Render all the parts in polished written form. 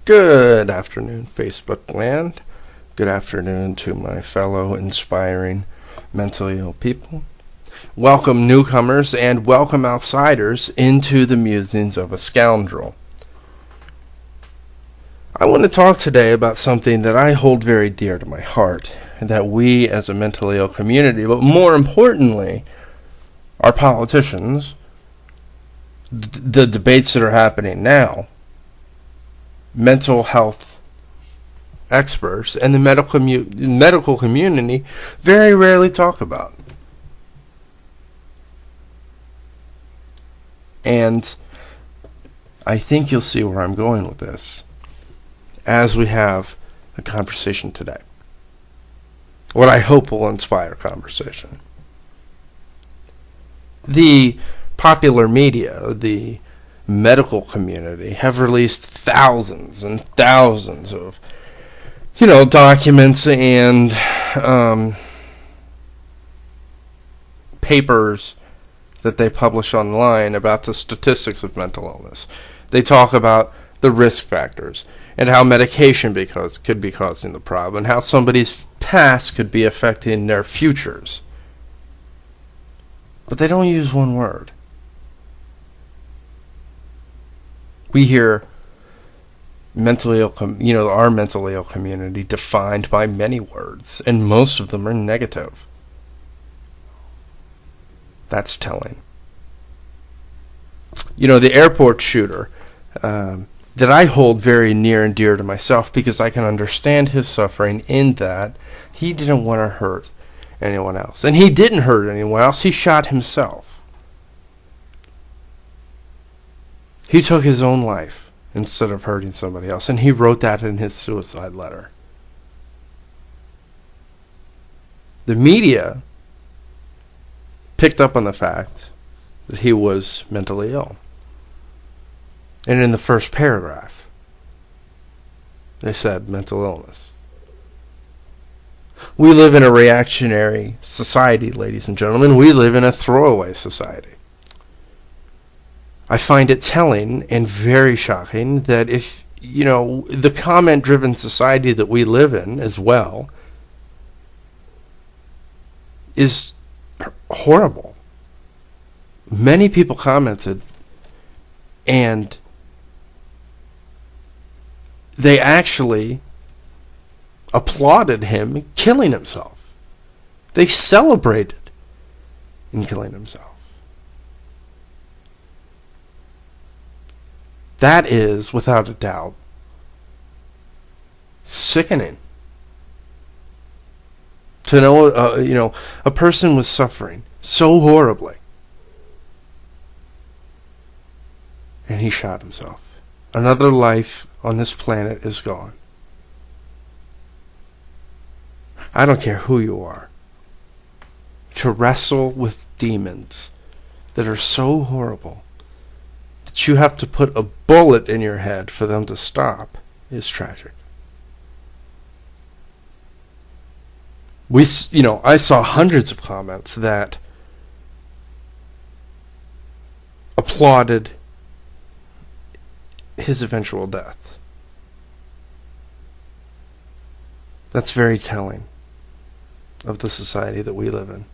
Good afternoon, Facebook land. Good afternoon to my fellow inspiring mentally ill people. Welcome newcomers and welcome outsiders into the Musings of a Scoundrel. I want to talk today about something that I hold very dear to my heart, that we as a mentally ill community, but more importantly, our politicians, the debates that are happening now, mental health experts, and the medical community very rarely talk about. And I think you'll see where I'm going with this as we have a conversation today. What I hope will inspire conversation. The popular media, the medical community, have released thousands and thousands of, documents and papers that they publish online about the statistics of mental illness. They talk about the risk factors and how medication could be causing the problem, and how somebody's past could be affecting their futures. But they don't use one word. We hear mentally ill, our mentally ill community defined by many words, and most of them are negative. That's telling. The airport shooter that I hold very near and dear to myself, because I can understand his suffering in that he didn't want to hurt anyone else. And he didn't hurt anyone else. He shot himself. He took his own life instead of hurting somebody else. And he wrote that in his suicide letter. The media picked up on the fact that he was mentally ill. And in the first paragraph, they said mental illness. We live in a reactionary society, ladies and gentlemen. We live in a throwaway society. I find it telling and very shocking that if, the comment-driven society that we live in as well is horrible. Many people commented, and they actually applauded him killing himself. They celebrated in killing himself. That is, without a doubt, sickening. To know, a person was suffering so horribly, and he shot himself. Another life on this planet is gone. I don't care who you are. To wrestle with demons that are so horrible that you have to put a bullet in your head for them to stop is tragic. I saw hundreds of comments that applauded his eventual death. That's very telling of the society that we live in.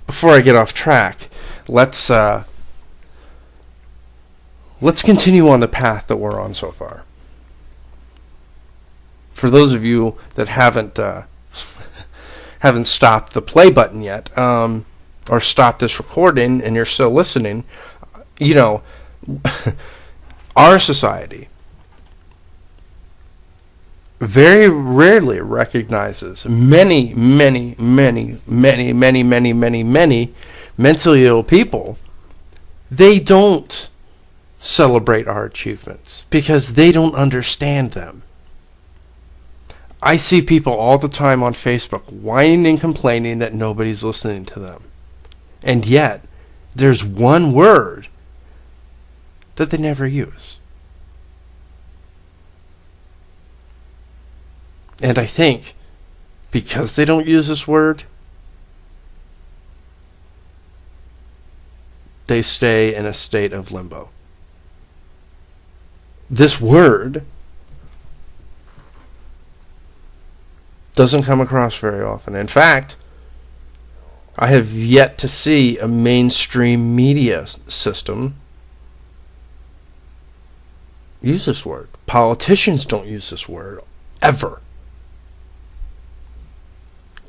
Before I get off track, let's continue on the path that we're on so far. For those of you that haven't stopped the play button yet, or stopped this recording, and you're still listening, our society very rarely recognizes many mentally ill people. They don't celebrate our achievements because they don't understand them. I see people all the time on Facebook whining and complaining that nobody's listening to them. And yet, there's one word that they never use. And I think because they don't use this word, they stay in a state of limbo. this word doesn't come across very often. In fact, I have yet to see a mainstream media system use this word. Politicians don't use this word ever.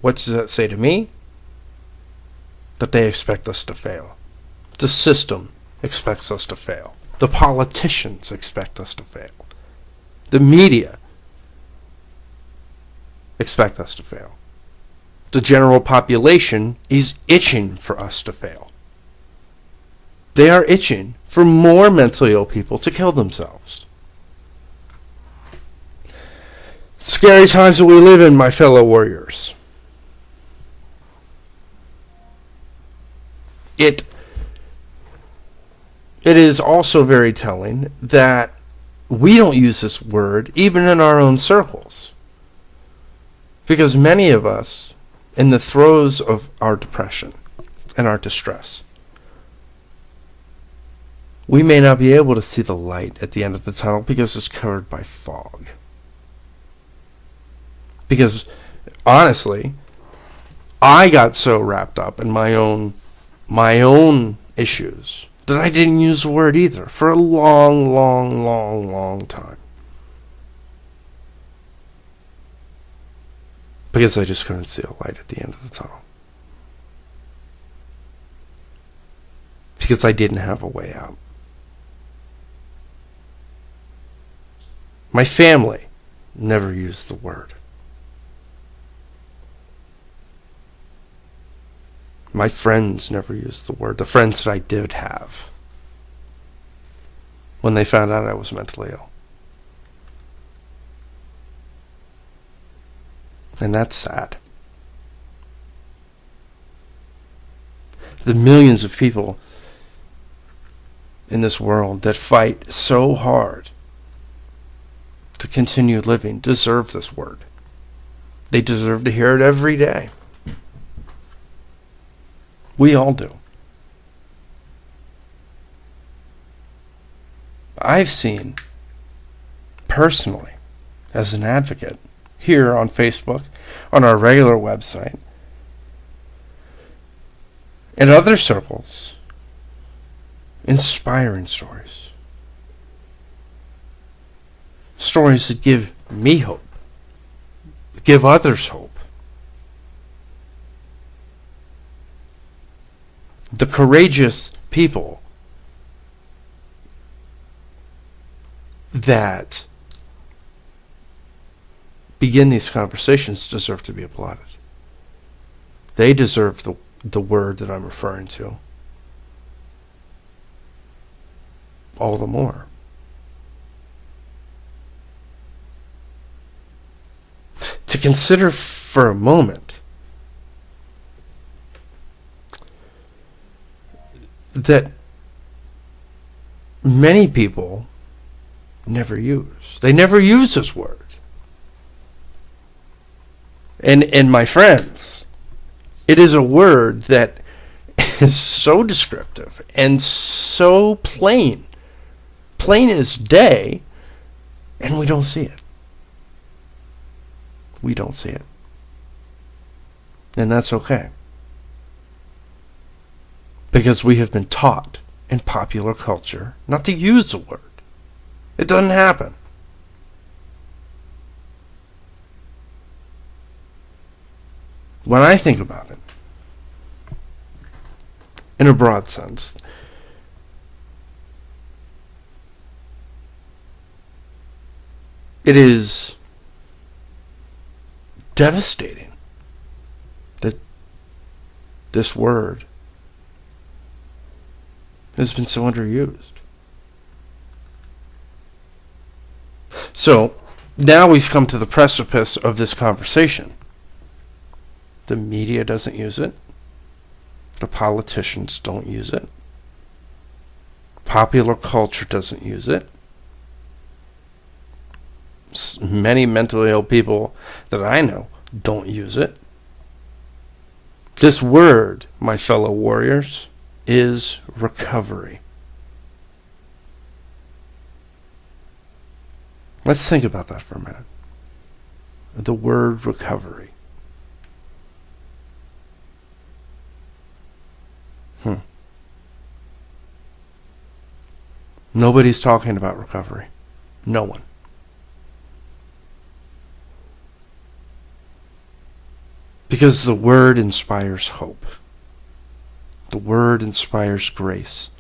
What does that say to me? That they expect us to fail. The system expects us to fail. The politicians expect us to fail. The media expect us to fail. The general population is itching for us to fail. They are itching for more mentally ill people to kill themselves. Scary times that we live in, my fellow warriors. It is also very telling that we don't use this word even in our own circles. Because many of us, in the throes of our depression and our distress, we may not be able to see the light at the end of the tunnel because it's covered by fog. Because, honestly, I got so wrapped up in my own issues that I didn't use the word either for a long time. Because I just couldn't see a light at the end of the tunnel. Because I didn't have a way out. My family never used the word. My friends never used the word. The friends that I did have. When they found out I was mentally ill. And that's sad. The millions of people in this world that fight so hard to continue living deserve this word. They deserve to hear it every day. We all do. I've seen, personally, as an advocate, here on Facebook, on our regular website, and other circles, inspiring stories. Stories that give me hope, give others hope. The courageous people that begin these conversations deserve to be applauded. They deserve the word that I'm referring to all the more. To consider for a moment that many people never use. They never use this word. And my friends, it is a word that is so descriptive and so plain as day, and we don't see it. We don't see it. And that's okay. Because we have been taught in popular culture not to use the word. It doesn't happen. When I think about it, in a broad sense, it is devastating that this word has been so underused. So, now we've come to the precipice of this conversation. The media doesn't use it. The politicians don't use it. Popular culture doesn't use it. Many mentally ill people that I know don't use it. This word, my fellow warriors, is recovery. Let's think about that for a minute. The word recovery. Nobody's talking about recovery. No one. Because the word inspires hope. The word inspires grace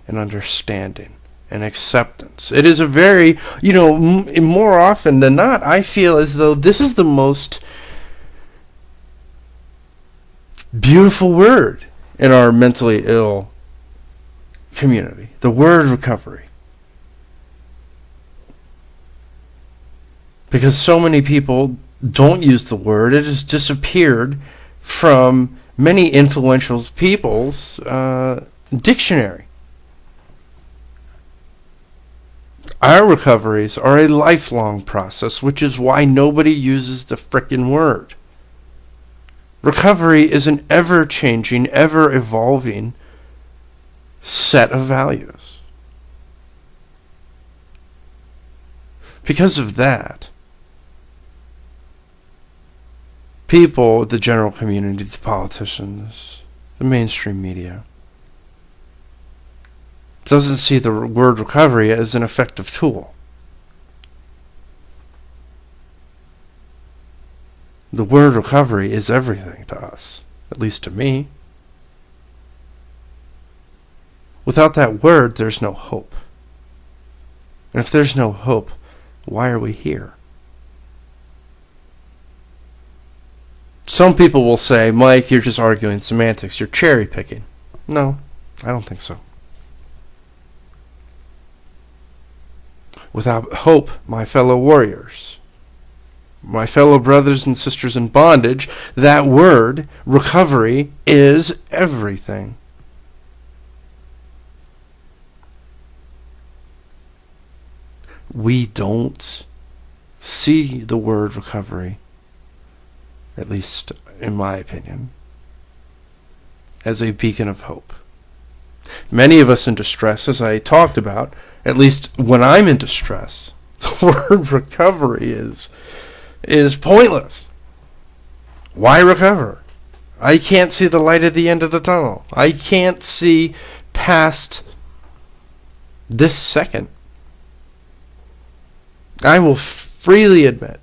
and understanding and acceptance. It is a very, more often than not, I feel as though this is the most beautiful word in our mentally ill community. The word recovery. Because so many people don't use the word. It has disappeared from many influential people's dictionary. Our recoveries are a lifelong process, which is why nobody uses the frickin' word. Recovery is an ever-changing, ever-evolving set of values. Because of that, people, the general community, the politicians, the mainstream media, doesn't see the word recovery as an effective tool. The word recovery is everything to us, at least to me. Without that word, there's no hope. And if there's no hope, why are we here? Some people will say, Mike, you're just arguing semantics. You're cherry picking. No, I don't think so. Without hope, my fellow warriors, my fellow brothers and sisters in bondage, that word, recovery, is everything. We don't see the word recovery, at least in my opinion, as a beacon of hope. Many of us in distress, as I talked about, at least when I'm in distress, the word recovery is pointless. Why recover? I can't see the light at the end of the tunnel. I can't see past this second. I will freely admit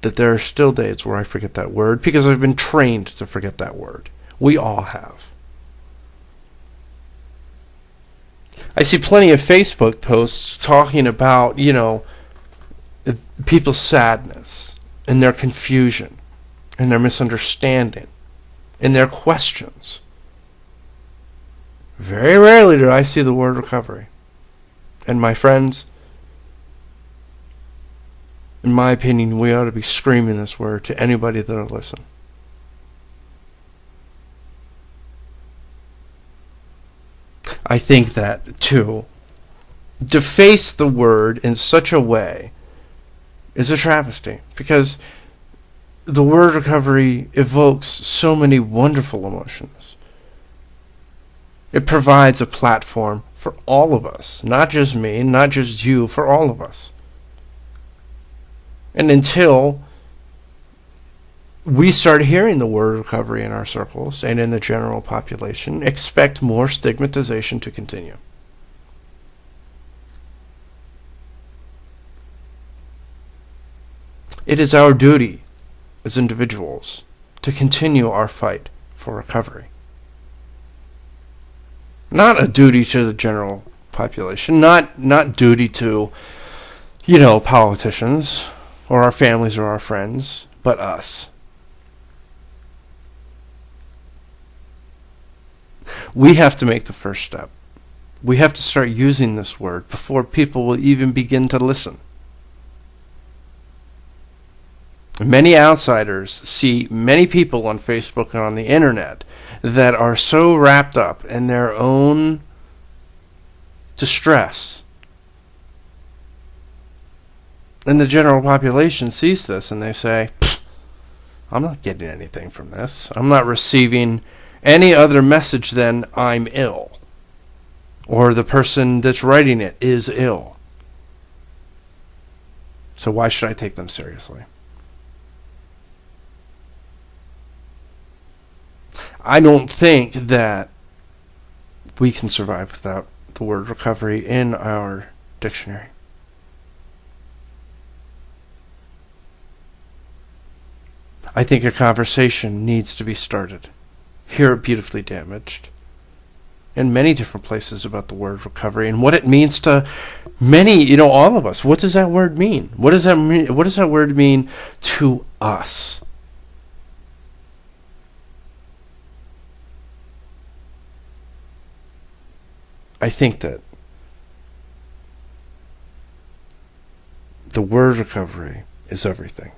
that there are still days where I forget that word because I've been trained to forget that word. We all have. I see plenty of Facebook posts talking about, people's sadness and their confusion and their misunderstanding and their questions. Very rarely do I see the word recovery. And my friends, in my opinion, we ought to be screaming this word to anybody that'll listen. I think that, to deface the word in such a way is a travesty, because the word recovery evokes so many wonderful emotions. It provides a platform for all of us, not just me, not just you, for all of us. And until we start hearing the word recovery in our circles and in the general population, expect more stigmatization to continue. It is our duty as individuals to continue our fight for recovery. Not a duty to the general population, not duty to, politicians or our families or our friends, but us. We have to make the first step. We have to start using this word before people will even begin to listen. Many outsiders see many people on Facebook and on the internet that are so wrapped up in their own distress. And the general population sees this and they say, I'm not getting anything from this. I'm not receiving any other message than I'm ill. or the person that's writing it is ill. So why should I take them seriously? I don't think that we can survive without the word recovery in our dictionary. I think a conversation needs to be started here at Beautifully Damaged, in many different places, about the word recovery and what it means to many, all of us. What does that word mean? What does that mean? What does that word mean to us? I think that the word recovery is everything.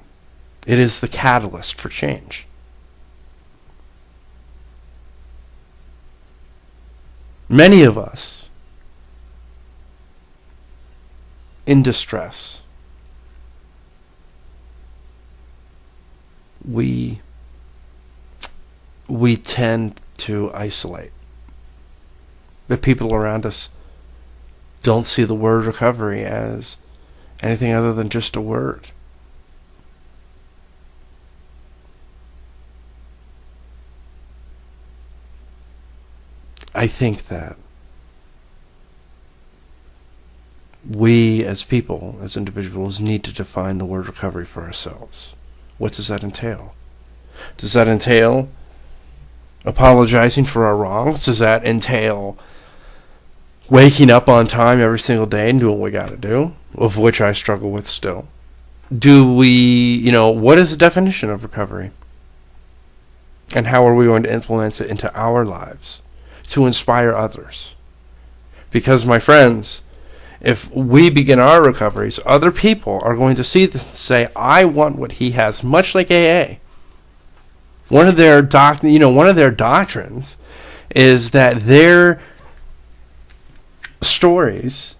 It is the catalyst for change. Many of us in distress, we tend to isolate. The people around us don't see the word recovery as anything other than just a word. I think that we as people, as individuals, need to define the word recovery for ourselves. What does that entail? Does that entail apologizing for our wrongs? Does that entail waking up on time every single day and doing what we got to do, of which I struggle with still? Do we, what is the definition of recovery? And how are we going to implement it into our lives to inspire others? Because, my friends, if we begin our recoveries, other people are going to see this and say, I want what he has, much like AA. One of their doctrines is that their stories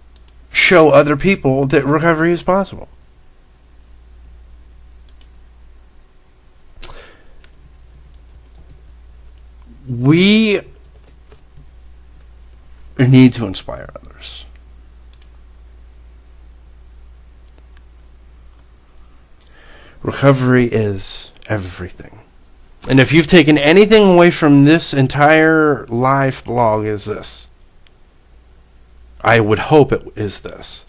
show other people that recovery is possible. We need to inspire others. Recovery is everything. And if you've taken anything away from this entire live blog, is this. I would hope it is this.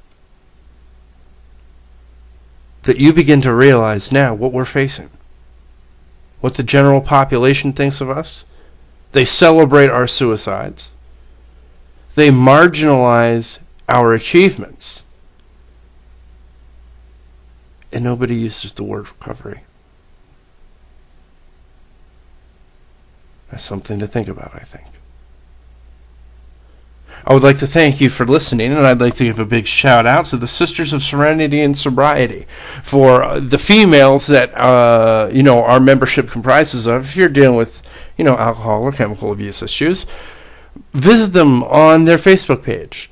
That you begin to realize now what we're facing. What the general population thinks of us. They celebrate our suicides. They marginalize our achievements. And nobody uses the word recovery. That's something to think about, I think. I would like to thank you for listening, and I'd like to give a big shout out to the Sisters of Serenity and Sobriety for the females that our membership comprises of. If you're dealing with alcohol or chemical abuse issues, visit them on their Facebook page.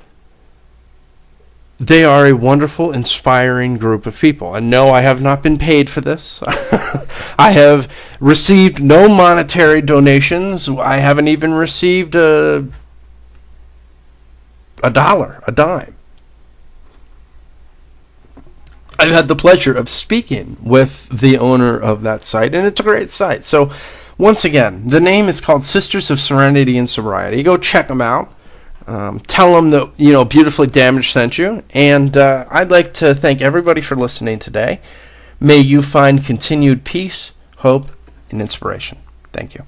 They are a wonderful, inspiring group of people. And no, I have not been paid for this. I have received no monetary donations. I haven't even received a dollar, a dime. I've had the pleasure of speaking with the owner of that site, and it's a great site. So, once again, the name is called Sisters of Serenity and Sobriety. Go check them out. Tell them that, Beautifully Damaged sent you. And I'd like to thank everybody for listening today. May you find continued peace, hope, and inspiration. Thank you.